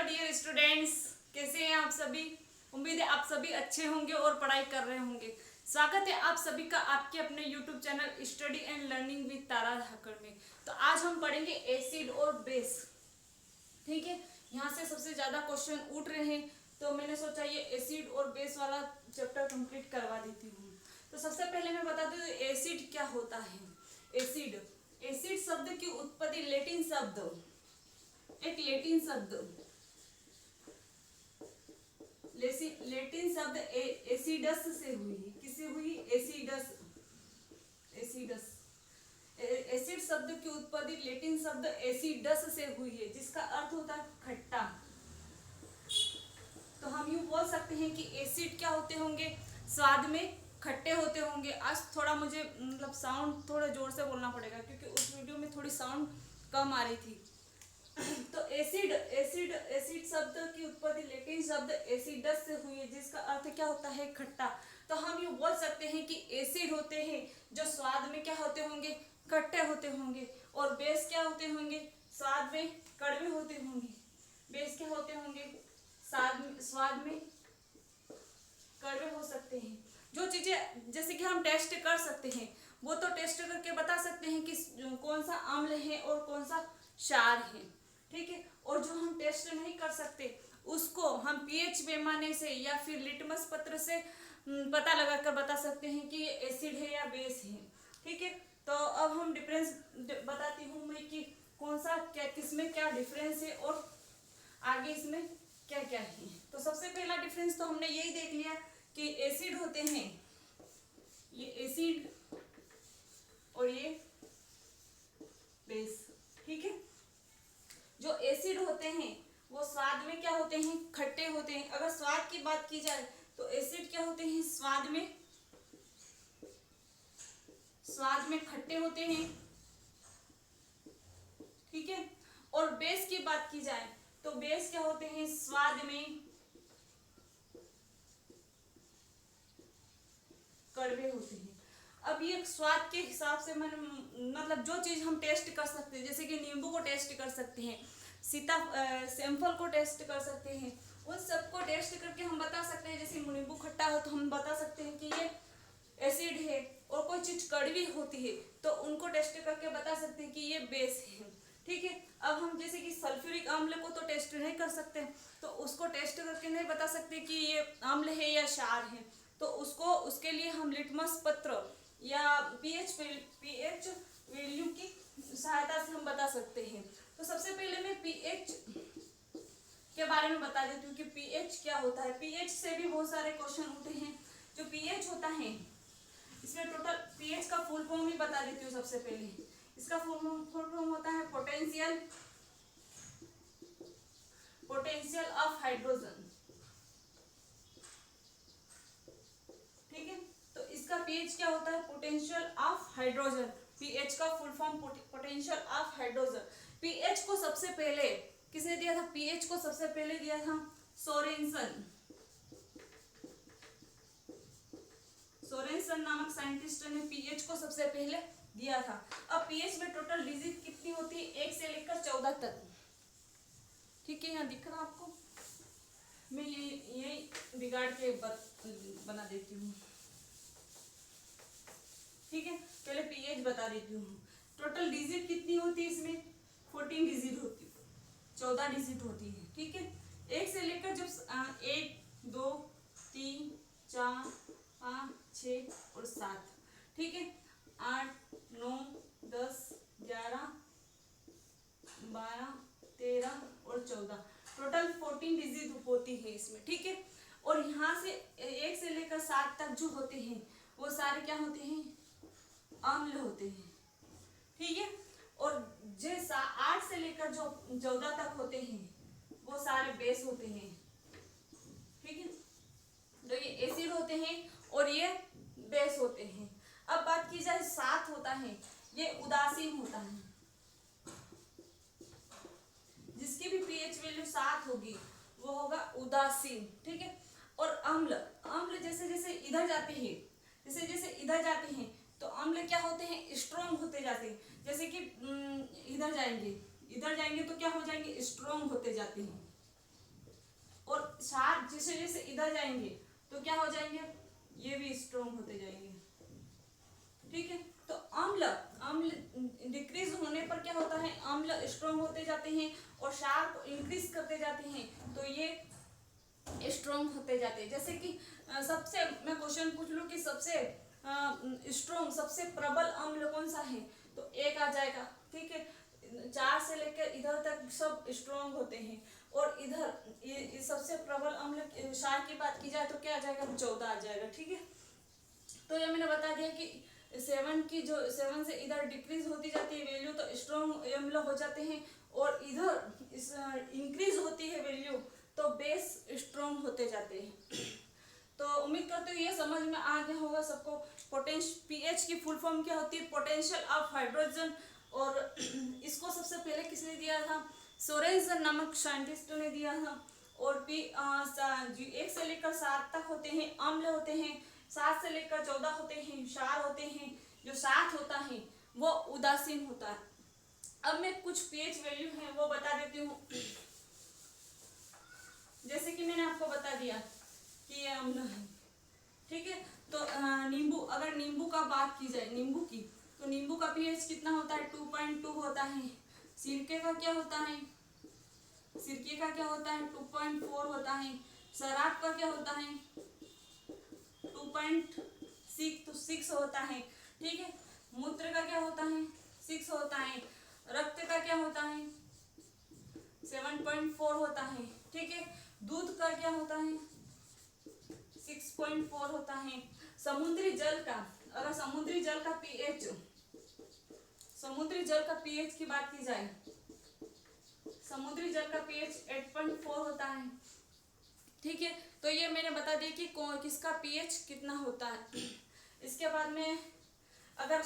Dear students, कैसे हैं आप सभी। उम्मीद है आप सभी अच्छे होंगे और पढ़ाई कर रहे होंगे। स्वागत है आप सभी का आपके अपने YouTube channel study and learning with Tara Dhakad में। तो आज हम पढ़ेंगे एसिड और बेस। ठीक है, यहाँ से सबसे ज्यादा क्वेश्चन उठ रहे हैं, तो मैंने सोचा ये एसिड और बेस वाला चैप्टर कंप्लीट करवा देती हूँ। तो सबसे पहले मैं बता दूँ एसिड क्या होता है। एसिड एसिड शब्द की उत्पत्ति लैटिन शब्द, एक लैटिन शब्द एसिडस से हुई है। किससे हुई? एसिडस। एसिडस एसिड शब्द की उत्पत्ति लैटिन शब्द एसिडस से हुई है, जिसका अर्थ होता है खट्टा। तो हम यूं बोल सकते हैं कि एसिड क्या होते होंगे? स्वाद में खट्टे होते होंगे। आज थोड़ा मुझे मतलब साउंड थोड़ा जोर से बोलना पड़ेगा, क्योंकि उस वीडियो में थोड़ी साउंड कम आ रही थी। तो एसिड एसिड एसिड शब्द की उत्पत्ति लैटिन शब्द एसिडस से हुई है, जिसका अर्थ क्या होता है? खट्टा। तो हम यूं बोल सकते हैं कि एसिड होते हैं जो स्वाद में क्या होते होंगे? खट्टे होते होंगे। और बेस क्या होते होंगे? स्वाद में कड़वे होते होंगे। बेस क्या होते होंगे? स्वाद में कड़वे हो सकते हैं। जो चीजें जैसे कि हम टेस्ट कर सकते हैं, वो तो टेस्ट करके बता सकते हैं कि कौन सा अम्ल है और कौन सा क्षार है। ठीक है, और जो हम टेस्ट नहीं कर सकते उसको हम पीएच पैमाने से या फिर लिटमस पत्र से पता लगाकर बता सकते हैं कि ये एसिड है या बेस है। ठीक है, तो अब हम डिफरेंस बताती हूँ मैं कि कौन सा क्या किसमें क्या डिफरेंस है और आगे इसमें क्या क्या है। तो सबसे पहला डिफरेंस तो हमने यही देख लिया कि एसिड होते हैं, ये एसिड और ये बेस। ठीक है, जो एसिड होते हैं वो स्वाद में क्या होते हैं? खट्टे होते हैं। अगर स्वाद की बात की जाए तो एसिड क्या होते हैं? स्वाद में खट्टे होते हैं। ठीक है, और बेस की बात की जाए तो बेस क्या होते हैं? स्वाद में कड़वे होते हैं। अब ये स्वाद के हिसाब से मतलब जो चीज हम टेस्ट कर सकते हैं, जैसे कि नींबू को टेस्ट कर सकते हैं, सैंपल को टेस्ट कर सकते हैं, उन सबको टेस्ट करके हम बता सकते हैं। जैसे नींबू खट्टा हो तो हम बता सकते हैं कि ये एसिड है, और कोई चीज कड़वी होती है तो उनको टेस्ट करके बता सकते हैं कि ये बेस है। ठीक है, अब हम जैसे कि सल्फ्यूरिक अम्ल को तो टेस्ट नहीं कर सकते, तो उसको टेस्ट करके नहीं बता सकते कि ये अम्ल है या क्षार है। तो उसके लिए हम लिटमस पत्र या पीएच वैल्यू की सहायता से हम बता सकते हैं। तो सबसे पहले मैं पीएच के बारे में बता देती हूँ कि पीएच क्या होता है। पीएच से भी बहुत सारे क्वेश्चन उठे हैं। जो पीएच होता है, इसमें टोटल पीएच का फुल फॉर्म ही बता देती हूँ। सबसे पहले इसका फुल फॉर्म होता है पोटेंशियल ऑफ हाइड्रोजन। ठीक है, तो इसका पीएच क्या होता है? Potential of hydrogen. पीएच का full form potential of hydrogen. PH को सबसे पहले किसने दिया था? पीएच को सबसे पहले दिया था सोरेनसन नामक साइंटिस्ट ने पीएच को सबसे पहले दिया था। अब पीएच में टोटल डिजिट कितनी होती है? 1 से लेकर 14 तक। ठीक है, यहाँ दिख रहा आपको? मैं यही बिगाड़ के बना देती हूँ। ठीक है, पहले पीएच बता देती हूँ। टोटल डिजिट कितनी होती है इसमें? 14 डिजिट होती है, 14 डिजिट होती है। ठीक है, 1 से लेकर जब 1 2 3 4 5 6 और 7। ठीक है, 8 9 10 11 12 13 और 14, टोटल 14 डिजिट होती है इसमें। ठीक है, और यहाँ से 1 से लेकर 7 तक जो होते हैं वो सारे क्या होते हैं? अम्ल होते हैं। ठीक है, और जैसा 8 से लेकर जो 14 तक होते हैं वो सारे बेस होते हैं। ठीक है, तो ये एसिड होते हैं और ये बेस होते हैं। अब बात की जाए 7 होता है, ये उदासीन होता है। जिसकी भी पीएच वैल्यू 7 होगी वो होगा उदासीन। ठीक है, और अम्ल जैसे जैसे इधर जाते हैं तो अम्ल क्या होते हैं? स्ट्रॉन्ग होते जाते हैं। जैसे कि इधर जाएंगे तो क्या हो जाएंगे? स्ट्रॉन्ग होते जाते हैं। और क्षार जैसे जैसे इधर जाएंगे तो क्या हो जाएंगे, ये भी स्ट्रॉन्ग होते जाएंगे। ठीक है, तो अम्ल अम्ल डिक्रीज होने पर क्या होता है, अम्ल स्ट्रॉन्ग होते जाते हैं और क्षार को इंक्रीज करते जाते हैं तो ये स्ट्रॉन्ग होते जाते हैं। जैसे कि सबसे मैं क्वेश्चन पूछ लूं कि सबसे स्ट्रॉन्ग सबसे प्रबल अम्ल कौन सा है, तो एक आ जाएगा। ठीक है, 4 से लेकर इधर तक सब स्ट्रॉन्ग होते हैं और इधर ये सबसे प्रबल अम्ल क्षार की बात की जाए तो क्या आ जाएगा, 14 आ जाएगा। ठीक है, तो ये मैंने बता दिया कि 7 की जो 7 से इधर डिक्रीज होती जाती है वैल्यू तो स्ट्रॉन्ग अम्ल हो जाते हैं और इधर इस इंक्रीज होती है वैल्यू तो बेस स्ट्रॉन्ग होते जाते हैं। तो उम्मीद करते हो ये समझ में आ गया होगा सबको। पीएच की फुल फॉर्म क्या होती है, पोटेंशियल ऑफ हाइड्रोजन, और इसको सबसे पहले किसने दिया था, सोरेंसन नामक साइंटिस्ट ने दिया था। और पी 1 से लेकर 7 तक होते हैं अम्ल होते हैं, 7 से लेकर 14 होते हैं क्षार होते हैं, जो 7 होता है वो उदासीन होता है। अब मैं कुछ पीएच वैल्यू है वो बता देती हूँ। जैसे कि मैंने आपको बता दिया कि ये अम्ल है। ठीक है, तो नींबू, अगर नींबू का बात की जाए नींबू की, तो नींबू का पीएच कितना होता है, 2.2 होता है। सिरके का क्या होता है, सिरके का क्या होता है, 2.4 होता है। शराब का क्या होता है, 2.6 होता है। ठीक है, मूत्र का क्या होता है, 6 होता है। रक्त का क्या होता है, 7.4 होता है। ठीक है, दूध का क्या होता है, 6.4 होता है। समुद्री जल का, अगर समुद्री जल का पीएच, समुद्री जल का पीएच की बात की जाए, समुद्री जल का पीएच 8.4 होता है। ठीक है, तो ये मैंने बता दिया कि किसका पीएच कितना होता है। इसके बाद में अगर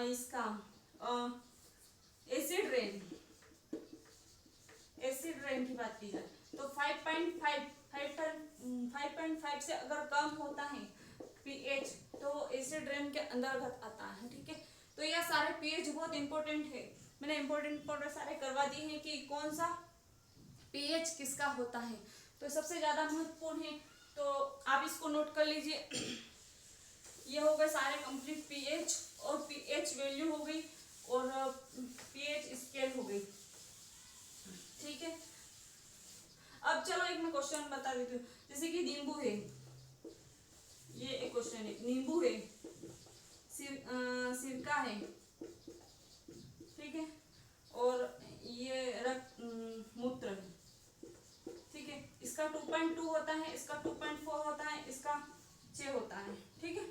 इसका एसिड रेन, एसिड रेन की बात की जाए तो 5.5 से अगर कम होता है पीएच तो एसिड रेन के अंतर्गत आता है। ठीक है, तो यह सारे पीएच बहुत इंपॉर्टेंट है, मैंने इंपॉर्टेंट सारे करवा दिए हैं कि कौन सा पीएच किसका होता है। तो सबसे ज्यादा महत्वपूर्ण है तो आप इसको नोट कर लीजिए। ये हो गए सारे कंप्लीट पीएच और पीएच वैल्यू हो गई और पीएच स्केल हो गई। ठीक है, अब चलो एक मैं क्वेश्चन बता देती हूँ। जैसे कि नींबू है, ये एक क्वेश्चन है, नींबू है, सिरका है, ठीक है, और ये मूत्र है। ठीक है, इसका 2.2 होता है, इसका 2.4 होता है, इसका 6 होता है। ठीक है,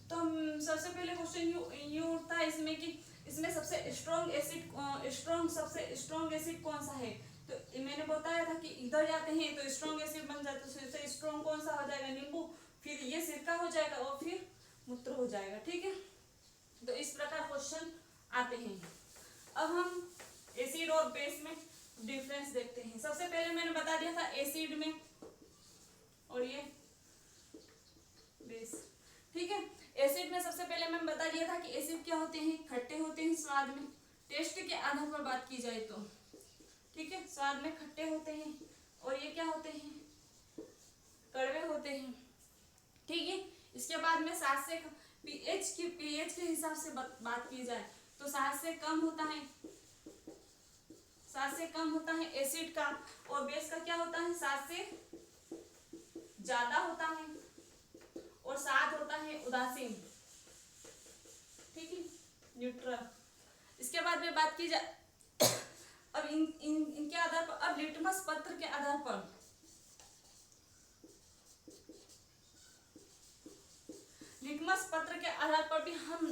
तो सबसे पहले क्वेश्चन ये उठता है इसमें कि इसमें सबसे स्ट्रॉन्ग एसिड, सबसे स्ट्रॉन्ग एसिड कौन सा है। तो मैंने बताया था कि इधर जाते हैं तो स्ट्रॉन्ग एसिड बन जाता है, तो सबसे स्ट्रॉन्ग कौन सा हो जाएगा, नींबू, फिर ये सिरका हो जाएगा और फिर मूत्र हो जाएगा। ठीक है, तो इस प्रकार क्वेश्चन आते हैं। अब हम एसिड और बेस में डिफरेंस देखते हैं। सबसे पहले मैंने बता दिया था एसिड में और ये बेस। ठीक है, एसिड में सबसे पहले मैंने बता दिया था कि एसिड क्या होते हैं, खट्टे होते हैं स्वाद में, टेस्ट के आधार पर बात की जाए तो। ठीक है, स्वाद में खट्टे होते हैं और ये क्या होते हैं, कड़वे होते हैं। ठीक है, इसके बाद में 7 से पीएच के हिसाब से बात की जाए तो 7 से कम होता है, 7 से कम होता है एसिड का, और बेस का क्या होता है, 7 से ज्यादा होता है और 7 होता है उदासीन। ठीक है, न्यूट्रल। इसके बाद में बात की जाए अब इनके आधार पर, अब लिटमस पत्र के आधार पर, लिटमस पत्र के आधार पर भी हम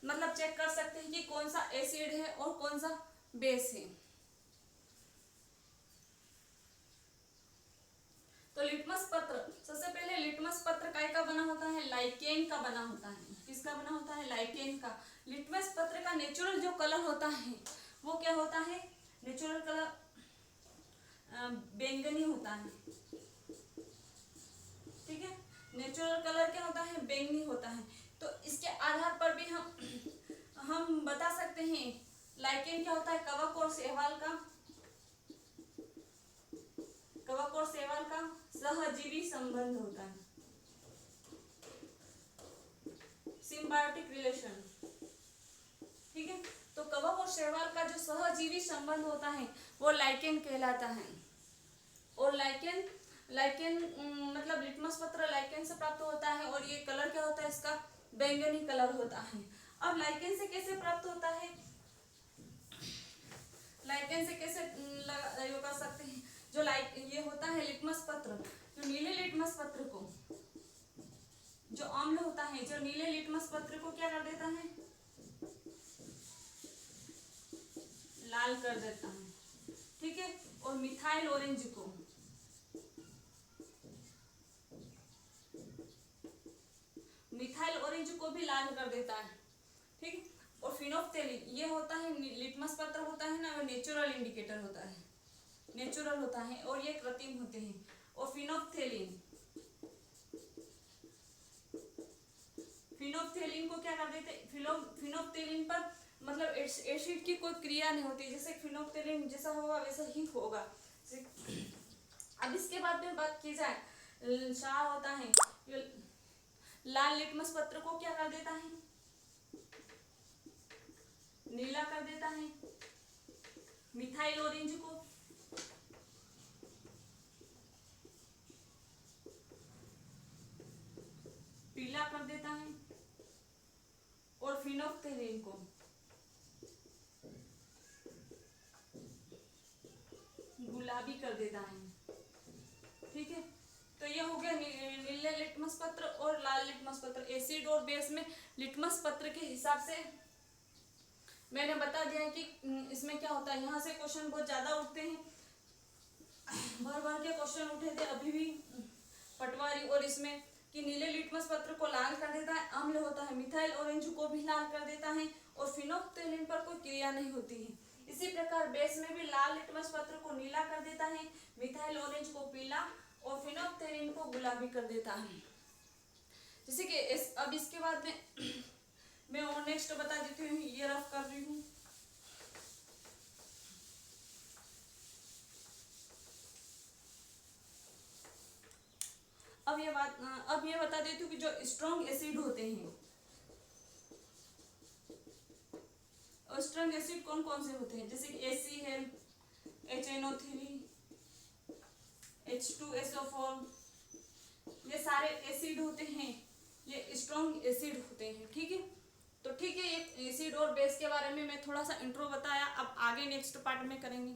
मतलब चेक कर सकते हैं कि कौन सा एसिड है और कौन सा बेस है। तो लिटमस पत्र, सबसे पहले लिटमस पत्र काय का बना होता है, लाइकेन का बना होता है। किसका बना होता है, लाइकेन का। लिटमस पत्र का नेचुरल जो कलर होता है वो क्या होता है, नेचुरल कलर बैंगनी होता है। ठीक है, नेचुरल कलर क्या होता है, बैंगनी होता है। तो इसके आधार पर भी हम बता सकते हैं लाइकेन क्या होता है, कवक और शैवाल का, कवक सहजीवी संबंध होता है, सिम्बायोटिक रिलेशन। ठीक है, तो कवक और शैवाल का जो सहजीवी संबंध होता है वो लाइकेन कहलाता है। और लाइकेन मतलब लिटमस पत्र लाइकेन से प्राप्त होता है और ये कलर क्या होता है इसका, बैंगनी कलर होता है। अब लाइकेन से कैसे प्राप्त होता है, लाइकेन से कैसे ये कर सकते हैं, जो ये होता है लिटमस पत्र, जो नीले लिटमस पत्र को, जो अम्ल होता है जो नीले लिटमस पत्र को क्या कर देता है, लाल कर देता है। ठीक है, और मिथाइल ऑरेंज को, मिथाइल ऑरेंज को भी लाल कर देता है। ठीक है, और फिनोफ्थेलिन ये होता है लिटमस पत्र होता है ना, वो नेचुरल इंडिकेटर होता है, नेचुरल होता है और ये कृत्रिम होते हैं। और फिनोफ्थेलिन को क्या कर देते, फिनोफ्थेलिन पर मतलब एसिड की कोई क्रिया नहीं होती, जैसे फिनोफ्थेलिन जैसा होगा वैसा ही होगा। अब इसके बाद में बात की जाए, शाह होता है लाल लिटमस पत्र को क्या कर देता है, नीला कर देता है। मिथाइल ऑरेंज को पीला कर देता है और फिनोफ्थेलिन को गुलाबी कर देता है। ठीक है, तो ये हो गया नीले लिटमस पत्र और लाल लिटमस पत्र। एसिड और बेस में लिटमस पत्र के हिसाब से मैंने बता दिया है कि इसमें क्या होता है। यहाँ से क्वेश्चन बहुत ज्यादा उठते हैं, भर भर के क्वेश्चन उठे थे अभी भी पटवारी, और इसमें कि नीले लिटमस पत्र को लाल कर देता है, अम्ल होता है, मिथाइल ऑरेंज को भी लाल कर देता है और फिनोफ्थेलिन पर कोई क्रिया नहीं होती है। इसी प्रकार बेस में भी लाल लिटमस पत्र को नीला कर देता है, मिथाइल ऑरेंज को पीला और फिनोफ्थेलिन को गुलाबी कर देता है। जैसे कि अब इसके बाद में मैं और नेक्स्ट बता देती हूँ, ये रफ कर रही हूँ। अब ये बता देती हूँ कि जो स्ट्रॉन्ग एसिड होते हैं, स्ट्रॉन्ग एसिड कौन कौन से होते हैं, जैसे कि HCl, HNO3, H2SO4, ये सारे एसिड होते हैं, ये स्ट्रॉन्ग एसिड होते हैं। ठीक है, तो ठीक है, ये एसिड और बेस के बारे में मैं थोड़ा सा इंट्रो बताया, अब आगे नेक्स्ट पार्ट में करेंगे।